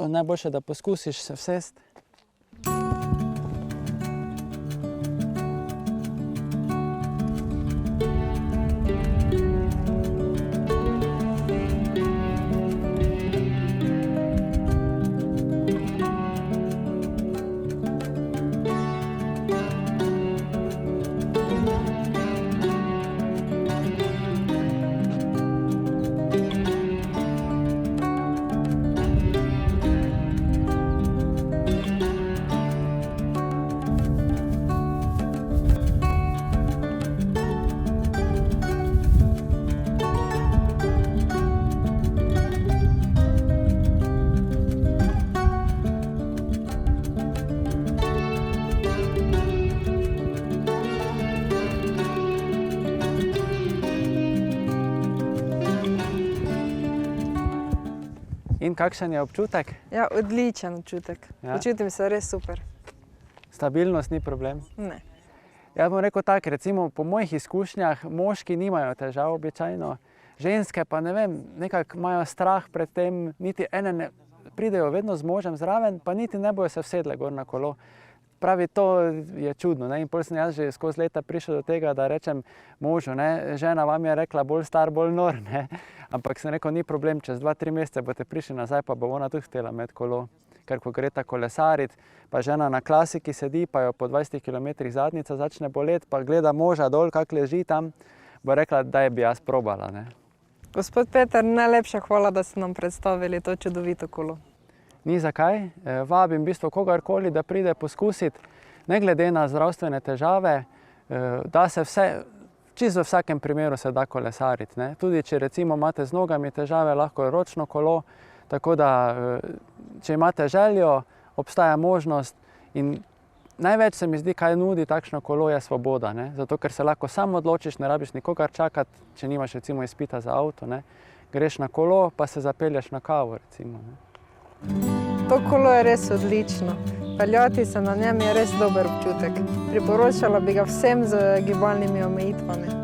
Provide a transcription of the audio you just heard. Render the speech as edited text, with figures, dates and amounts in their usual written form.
najboljše, da poskusiš se vsesti. In kakšen je občutek? Ja, odličen občutek. Ja. Počutim se res super. Stabilnost ni problem? Ne. Jaz bom rekel tako, recimo po mojih izkušnjah moški nimajo težav običajno, ženske pa ne vem, nekako imajo strah pred tem, niti ene ne pridejo vedno z možem zraven, pa niti ne bojo se vsedle gor na kolo. Pravi, to je čudno, ne? In potem sem jaz že skozi leta prišel do tega, da rečem možu, ne? Žena vam je rekla bolj star, bolj nor, ne? Ampak sem rekel, ni problem, čez 2-3 mesece boste prišli nazaj, pa bo ona tudi htela imeti kolo. Ker ko greta kolesarit, pa žena na klasiki sedi, pa jo po 20 km zadnjica začne boleti, pa gleda moža dol, kak leži tam, bo rekla, daj bi jaz probala, ne? Gospod Peter, najlepša hvala, da ste nam predstavili to čudovito kolo. Ni zakaj. Vabim v bistvu kogarkoli, da pride poskusiti, ne glede na zdravstvene težave, da se vse, čisto v vsakem primeru se da kolesariti, ne. Tudi če recimo imate z nogami težave, lahko je ročno kolo, tako da če imate željo, obstaja možnost in največ se mi zdi, kaj nudi takšno kolo, je svoboda, ne. Zato, ker se lahko sam odločiš, ne rabiš nikogar čakati, če nimaš recimo izpita za avto, ne. Greš na kolo, pa se zapelješ na kavo, recimo, ne. To kolo je res odlično. Peljati se na njem je res dober občutek. Priporočala bi ga vsem z gibalnimi omejitvami.